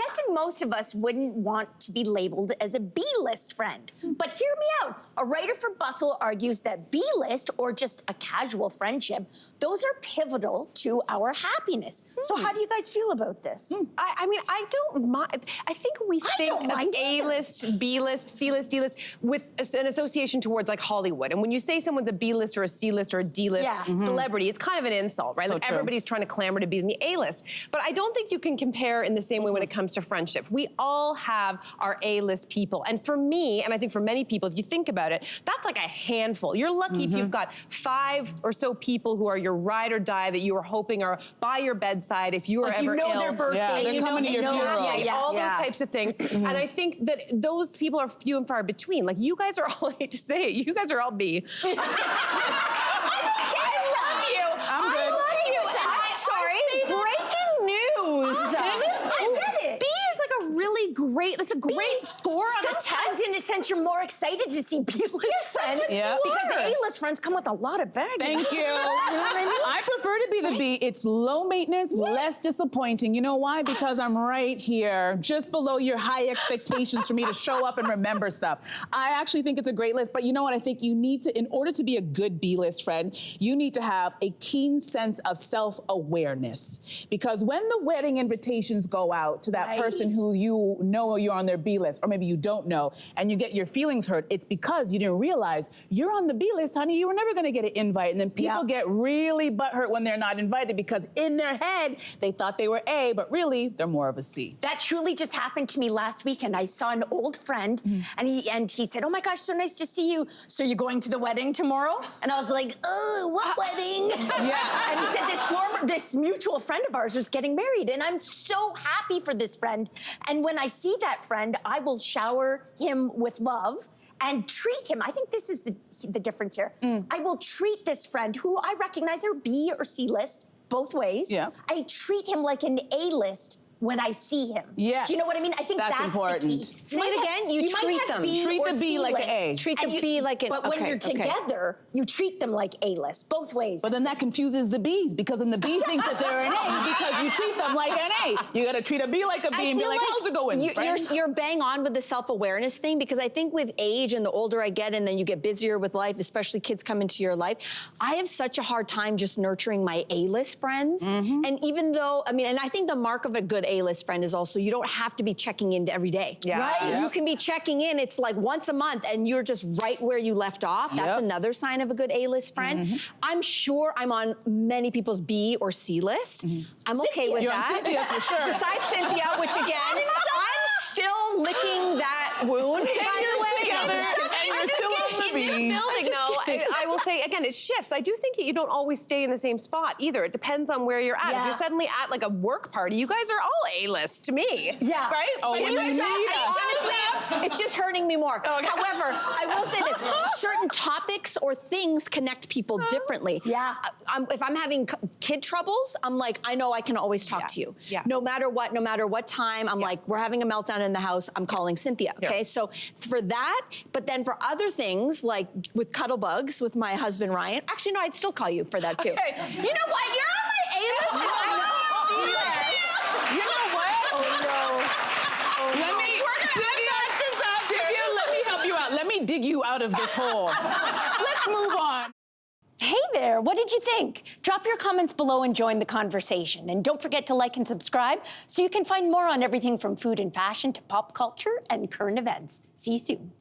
guessing most of us wouldn't want to be labeled as a B-list friend. But hear me out. A writer for Bustle argues that B-list, or just a casual friendship, those are pivotal to our happiness. So how do you guys feel about this? I mean, I don't mind. I think we think of A-list, B-list, C-list, D-list with an association towards like Hollywood. And when you say someone's a B-list or a C-list or a D-list celebrity, it's kind of an insult, right? So like true. everybody's trying to clamor to be in the A-list. But I don't think you can compare in the same way when it comes to friendship. We all have our A-list people. And for me, and I think for many people, if you think about it, that's like a handful. You're lucky if you've got 5 or so people who are your ride or die that you are hoping are by your bedside if you are ever ill. Their birthday. Yeah, they're coming to your funeral. All those types of things. And I think that those people are few and far between. Like, you guys are all, I hate to say it, you guys are all B. I'm okay. I'm good. Sorry, breaking news. I get it. B is like a really great, that's a great score on a test. Sometimes, in a sense, you're more excited to see B-list friends Yeah. because A-list friends come with a lot of baggage. Thank you. You know what I mean? I prefer to be the B. It's low maintenance, less disappointing. You know why? Because I'm right here, just below your high expectations for me to show up and remember stuff. I actually think it's a great list, but you know what? I think you need to, in order to be a good B-list friend, you need to have a keen sense of self-awareness. Because when the wedding invitations go out to that person who you know you're on their B list, or maybe you don't know, and you get your feelings hurt, it's because you didn't realize you're on the B list, honey. You were never gonna get an invite. And then people get really butthurt when they're not invited because in their head, they thought they were A, but really, they're more of a C. That truly just happened to me last weekend. I saw an old friend, and he said, "Oh my gosh, so nice to see you. So you're going to the wedding tomorrow?" And I was like, "Oh, what wedding?" And he said this mutual friend of ours was getting married, and I'm so happy for this friend. And when I see that friend, I will shower him with love and treat him. I think this is the difference here. I will treat this friend, who I recognize are B or C list, both ways. Yeah. I treat him like an A list when I see him. Yes. Do you know what I mean? I think that's important. the key. Say it again, you treat them. Treat the B like an A. Treat the B like an, But when you're together, you treat them like A-list, both ways. But then that confuses the Bs, because then the B thinks that they're an A because you treat them like an A. You gotta treat a B like a B and be like, how's it going, friend? You're bang on with the self-awareness thing, because I think with age and the older I get and then you get busier with life, especially kids come into your life, I have such a hard time just nurturing my A-list friends. And even though, I mean, and I think the mark of a good A-list friend is also you don't have to be checking in every day. Right? You can be checking in, it's like once a month and you're just right where you left off. That's another sign of a good A-list friend. I'm sure I'm on many people's B or C list. I'm okay with that. Cynthia's for sure. Besides Cynthia, which again, I'm still licking that wound. By the way, you're still on the B. In this building, though, I will say, again, it shifts. I do think that you don't always stay in the same spot either. It depends on where you're at. If you're suddenly at like a work party, you guys are all A-list to me. Yeah. Right? Oh, Like, when you need Honestly, it's just hurting me more. Okay. However, I will say this, certain topics or things connect people differently. Yeah. If I'm having kid troubles, I'm like, I know I can always talk to you. Yes. No matter what time, I'm like, we're having a meltdown in the house, I'm calling Cynthia, okay? So for that, but then for other things, like with cuddle bugs with my husband, Ryan, actually, no, I'd still call you for that too. Okay. You know what, you're on my A-list. You know what? Let me help you out. Let me dig you out of this hole. Let's move on. Hey there, what did you think? Drop your comments below and join the conversation. And don't forget to like and subscribe so you can find more on everything from food and fashion to pop culture and current events. See you soon.